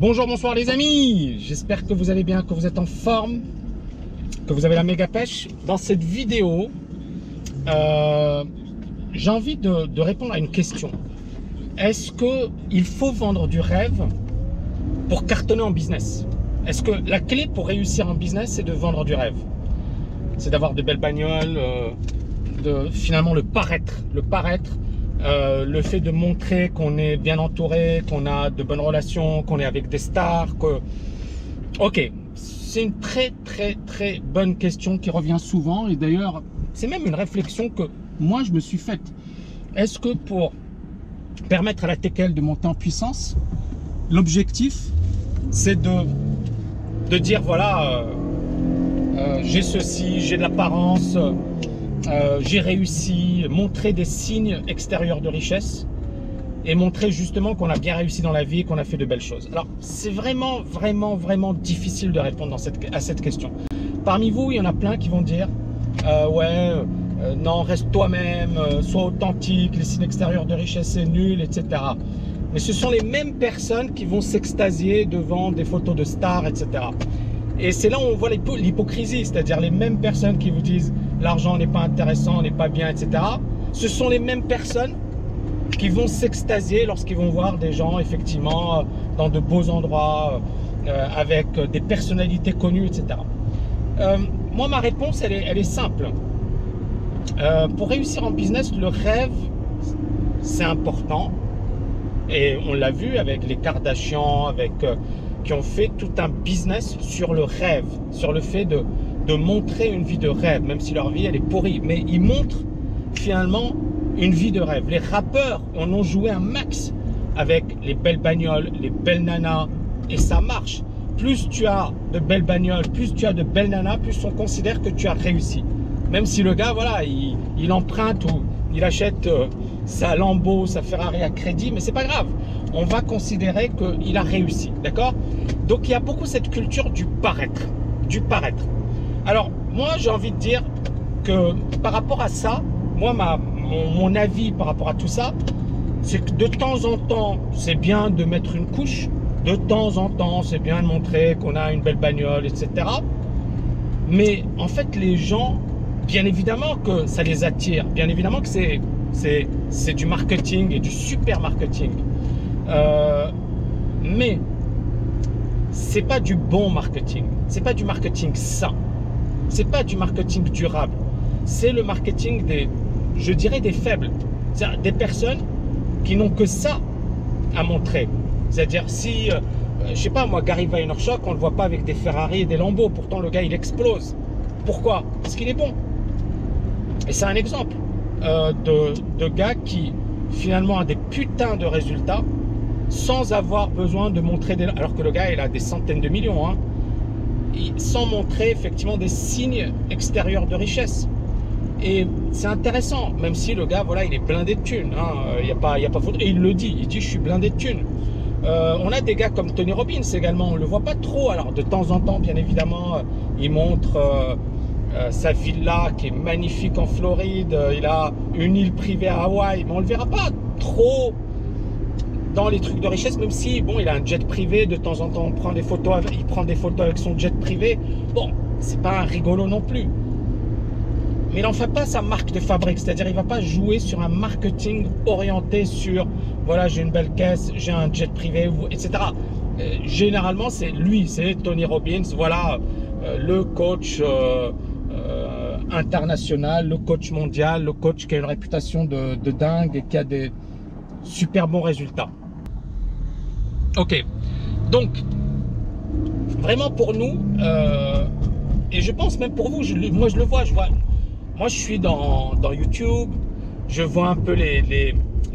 Bonjour, bonsoir les amis, j'espère que vous allez bien, que vous êtes en forme, que vous avez la méga pêche. Dans cette vidéo, j'ai envie de répondre à une question. Est-ce qu'il faut vendre du rêve pour cartonner en business? Est-ce que la clé pour réussir en business, c'est de vendre du rêve? C'est d'avoir de belles bagnoles, finalement le paraître, le fait de montrer qu'on est bien entouré, qu'on a de bonnes relations, qu'on est avec des stars. Ok, c'est une très bonne question qui revient souvent, et d'ailleurs c'est même une réflexion que moi je me suis faite. Est-ce que pour permettre à la TKL de monter en puissance, l'objectif c'est de dire voilà, j'ai ceci, j'ai de l'apparence, j'ai réussi, montrer des signes extérieurs de richesse et montrer justement qu'on a bien réussi dans la vie et qu'on a fait de belles choses. Alors c'est vraiment difficile de répondre à cette question. Parmi vous, il y en a plein qui vont dire non, reste toi-même, sois authentique, les signes extérieurs de richesse c'est nul, etc. Mais ce sont les mêmes personnes qui vont s'extasier devant des photos de stars, etc. Et c'est là où on voit l'hypocrisie, c'est-à-dire les mêmes personnes qui vous disent l'argent n'est pas intéressant, n'est pas bien, etc. Ce sont les mêmes personnes qui vont s'extasier lorsqu'ils vont voir des gens effectivement dans de beaux endroits, avec des personnalités connues, etc. Moi, ma réponse, elle est simple. Pour réussir en business, le rêve, c'est important. Et on l'a vu avec les Kardashians, qui ont fait tout un business sur le rêve, sur le fait de montrer une vie de rêve, même si leur vie elle est pourrie, mais ils montrent finalement une vie de rêve. Les rappeurs en ont joué un max avec les belles bagnoles, les belles nanas, et ça marche. Plus tu as de belles bagnoles, plus tu as de belles nanas, plus on considère que tu as réussi. Même si le gars, voilà, il emprunte ou il achète sa Lambo, sa Ferrari à crédit, mais c'est pas grave. On va considérer qu'il a réussi, d'accord? Donc il y a beaucoup cette culture du paraître, Alors moi j'ai envie de dire que par rapport à ça, moi mon avis par rapport à tout ça, c'est que de temps en temps c'est bien de mettre une couche, de temps en temps c'est bien de montrer qu'on a une belle bagnole, etc. Mais en fait les gens, bien évidemment que ça les attire, bien évidemment que c'est du marketing et du super marketing. Mais c'est pas du bon marketing, c'est pas du marketing sain, c'est pas du marketing durable, c'est le marketing je dirais des faibles, c'est-à-dire des personnes qui n'ont que ça à montrer. C'est-à-dire si, je sais pas moi, Gary Vaynerchuk, on le voit pas avec des Ferrari et des Lambo, pourtant le gars il explose. Pourquoi? Parce qu'il est bon. Et c'est un exemple de gars qui finalement a des putains de résultats sans avoir besoin de montrer alors que le gars il a des centaines de millions, hein, sans montrer effectivement des signes extérieurs de richesse. Et c'est intéressant, même si le gars voilà il est blindé de thunes, hein, y a pas faute, et il le dit, je suis blindé de thunes. On a des gars comme Tony Robbins également, on le voit pas trop, alors de temps en temps bien évidemment il montre sa villa qui est magnifique en Floride, il a une île privée à Hawaï, mais on le verra pas trop dans les trucs de richesse, même si bon il a un jet privé, de temps en temps il prend des photos avec son jet privé. Bon, c'est pas un rigolo non plus, mais il n'en fait pas sa marque de fabrique, c'est-à-dire il va pas jouer sur un marketing orienté sur voilà j'ai une belle caisse, j'ai un jet privé, etc. Généralement c'est lui, c'est Tony Robbins, voilà, le coach international, le coach mondial, le coach qui a une réputation de dingue et qui a des super bons résultats. Ok, donc vraiment pour nous, et je pense même pour vous, moi je le vois, moi je suis dans YouTube, je vois un peu les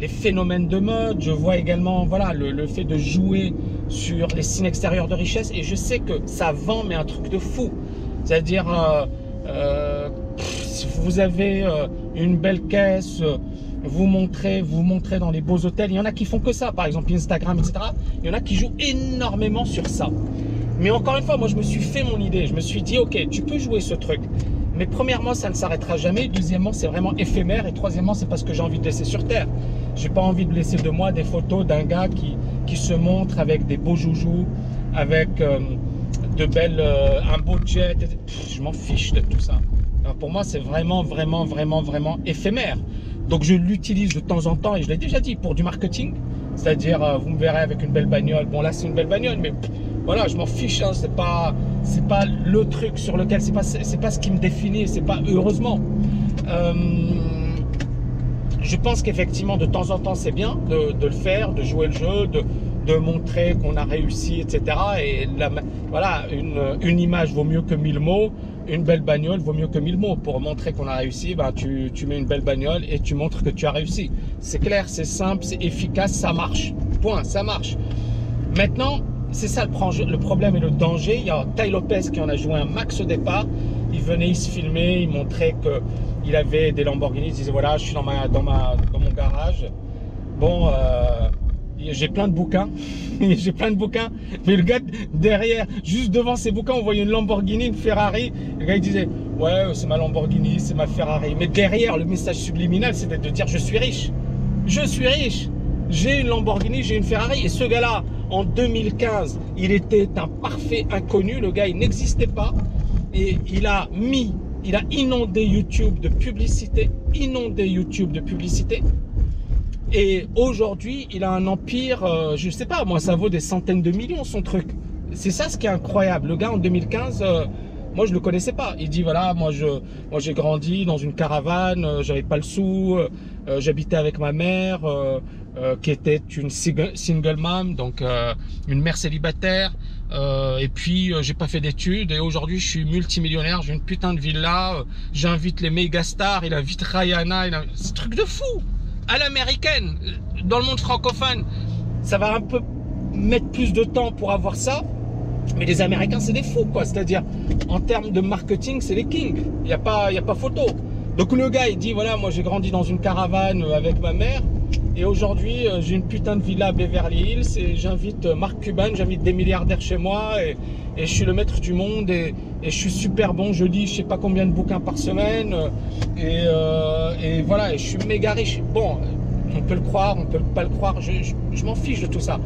phénomènes de mode, je vois également voilà le fait de jouer sur les signes extérieurs de richesse, et je sais que ça vend mais un truc de fou. C'est-à-dire si vous avez une belle caisse, vous montrez dans les beaux hôtels, il y en a qui font que ça, par exemple Instagram, etc. Il y en a qui jouent énormément sur ça. Mais encore une fois, moi je me suis fait mon idée, je me suis dit ok, tu peux jouer ce truc, mais premièrement ça ne s'arrêtera jamais, deuxièmement c'est vraiment éphémère, et troisièmement c'est parce que j'ai envie de laisser sur terre. j'ai pas envie de laisser de moi des photos d'un gars qui se montre avec des beaux joujoux, avec de belles, un beau jet. Je m'en fiche de tout ça. Alors pour moi, c'est vraiment éphémère. Donc je l'utilise de temps en temps, et je l'ai déjà dit, pour du marketing. C'est-à-dire, vous me verrez avec une belle bagnole. Bon, là, c'est une belle bagnole, mais voilà, je m'en fiche. Hein, c'est pas le truc sur lequel, c'est pas ce qui me définit. C'est pas, heureusement. Je pense qu'effectivement, de temps en temps, c'est bien de le faire, de jouer le jeu, de montrer qu'on a réussi, etc. Et voilà, une image vaut mieux que 1000 mots. Une belle bagnole vaut mieux que 1000 mots. Pour montrer qu'on a réussi, ben, tu mets une belle bagnole et tu montres que tu as réussi. C'est clair, c'est simple, c'est efficace, ça marche. Point, ça marche. Maintenant, c'est ça le problème et le danger. Il y a Tai Lopez qui en a joué un max au départ. Il venait, il se filmait, il montrait qu'il avait des Lamborghini. Il disait voilà, je suis dans mon garage. Bon, j'ai plein de bouquins. J'ai plein de bouquins. Mais le gars derrière, juste devant ses bouquins, on voyait une Lamborghini, une Ferrari. Le gars il disait ouais, c'est ma Lamborghini, c'est ma Ferrari. Mais derrière, le message subliminal, c'était de dire je suis riche. Je suis riche. J'ai une Lamborghini, j'ai une Ferrari. Et ce gars-là, en 2015, il était un parfait inconnu. Le gars, il n'existait pas. Et il a inondé YouTube de publicité. Et aujourd'hui, il a un empire, je sais pas, moi, ça vaut des centaines de millions, son truc. C'est ça ce qui est incroyable. Le gars, en 2015, moi, je le connaissais pas. Il dit, voilà, moi, j'ai grandi dans une caravane, j'avais pas le sou, j'habitais avec ma mère, qui était une single mom, donc une mère célibataire. Et puis, j'ai pas fait d'études. Et aujourd'hui, je suis multimillionnaire, j'ai une putain de villa, j'invite les méga stars, il invite Rihanna, c'est un truc de fou. À l'américaine, dans le monde francophone, ça va un peu mettre plus de temps pour avoir ça, mais les Américains, c'est des fous, quoi. C'est-à-dire, en termes de marketing, c'est les kings. Il n'y a pas photo. Donc le gars, il dit, voilà, moi j'ai grandi dans une caravane avec ma mère, et aujourd'hui, j'ai une putain de villa à Beverly Hills, et j'invite Mark Cuban, j'invite des milliardaires chez moi, et je suis le maître du monde, et je suis super bon, je lis je sais pas combien de bouquins par semaine, et voilà, et je suis méga riche. Bon, on peut le croire, on peut pas le croire, je m'en fiche de tout ça.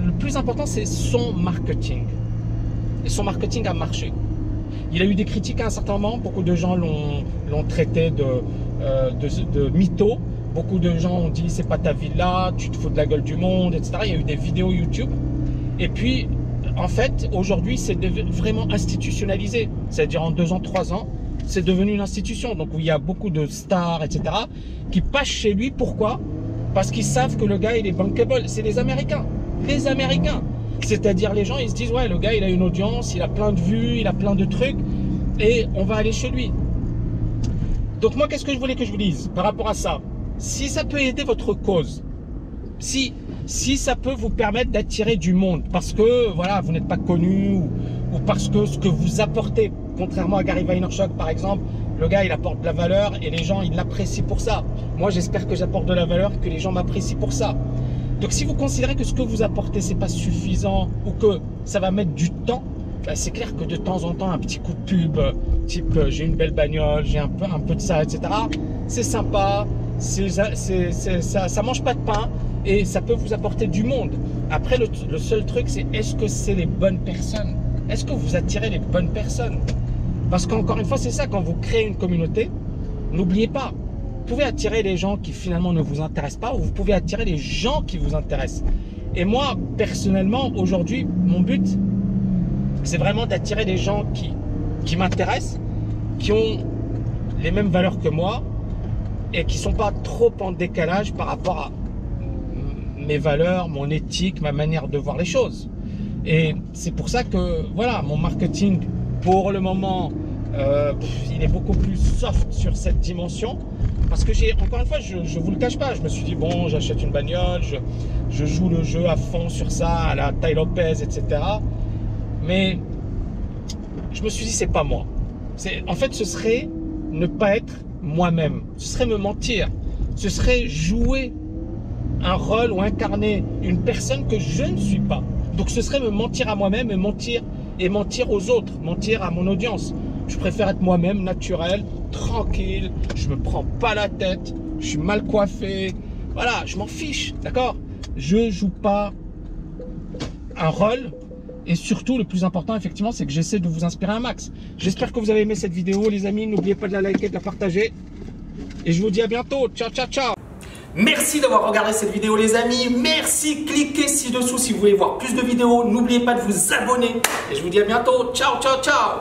Le plus important, c'est son marketing. Et son marketing a marché. Il a eu des critiques à un certain moment, beaucoup de gens l'ont traité de mytho. Beaucoup de gens ont dit c'est pas ta villa, tu te fous de la gueule du monde, etc. Il y a eu des vidéos YouTube. Et puis, en fait, aujourd'hui, c'est vraiment institutionnalisé. C'est-à-dire en 2 ans, 3 ans, c'est devenu une institution. Donc, où il y a beaucoup de stars, etc. qui passent chez lui. Pourquoi? Parce qu'ils savent que le gars, il est bankable. C'est les Américains. Les Américains. C'est-à-dire les gens, ils se disent, ouais, le gars, il a une audience, il a plein de vues, il a plein de trucs. Et on va aller chez lui. Donc, moi, qu'est-ce que je voulais que je vous dise par rapport à ça? Si ça peut aider votre cause, si ça peut vous permettre d'attirer du monde, parce que voilà, vous n'êtes pas connu, ou parce que ce que vous apportez, contrairement à Gary Vaynerchuk par exemple, le gars il apporte de la valeur et les gens ils l'apprécient pour ça. Moi j'espère que j'apporte de la valeur et que les gens m'apprécient pour ça. Donc si vous considérez que ce que vous apportez c'est pas suffisant ou que ça va mettre du temps, ben, c'est clair que de temps en temps un petit coup de pub, type j'ai une belle bagnole, j'ai un peu de ça, etc. C'est sympa. Ça mange pas de pain et ça peut vous apporter du monde. Après, le seul truc, c'est est-ce que c'est les bonnes personnes? Est-ce que vous attirez les bonnes personnes? Parce qu'encore une fois, c'est ça, quand vous créez une communauté, n'oubliez pas, vous pouvez attirer les gens qui finalement ne vous intéressent pas, ou vous pouvez attirer les gens qui vous intéressent. Et moi, personnellement, aujourd'hui, mon but, c'est vraiment d'attirer des gens qui m'intéressent, qui ont les mêmes valeurs que moi, et qui ne sont pas trop en décalage par rapport à mes valeurs, mon éthique, ma manière de voir les choses. Et c'est pour ça que, voilà, mon marketing, pour le moment, il est beaucoup plus soft sur cette dimension. Parce que encore une fois, je ne vous le cache pas, je me suis dit, bon, j'achète une bagnole, je joue le jeu à fond sur ça, à la Tai Lopez, etc. Mais je me suis dit, c'est pas moi. En fait, ce serait ne pas être moi-même, ce serait me mentir, ce serait jouer un rôle ou incarner une personne que je ne suis pas. Donc ce serait me mentir à moi-même et mentir aux autres, mentir à mon audience. Je préfère être moi-même, naturel, tranquille, je me prends pas la tête, je suis mal coiffé, Voilà, je m'en fiche, d'accord? Je joue pas un rôle. Et surtout, le plus important, effectivement, c'est que j'essaie de vous inspirer un max. J'espère que vous avez aimé cette vidéo, les amis. N'oubliez pas de la liker, de la partager. Et je vous dis à bientôt. Ciao, ciao, ciao. Merci d'avoir regardé cette vidéo, les amis. Merci. Cliquez ci-dessous si vous voulez voir plus de vidéos. N'oubliez pas de vous abonner. Et je vous dis à bientôt. Ciao, ciao, ciao.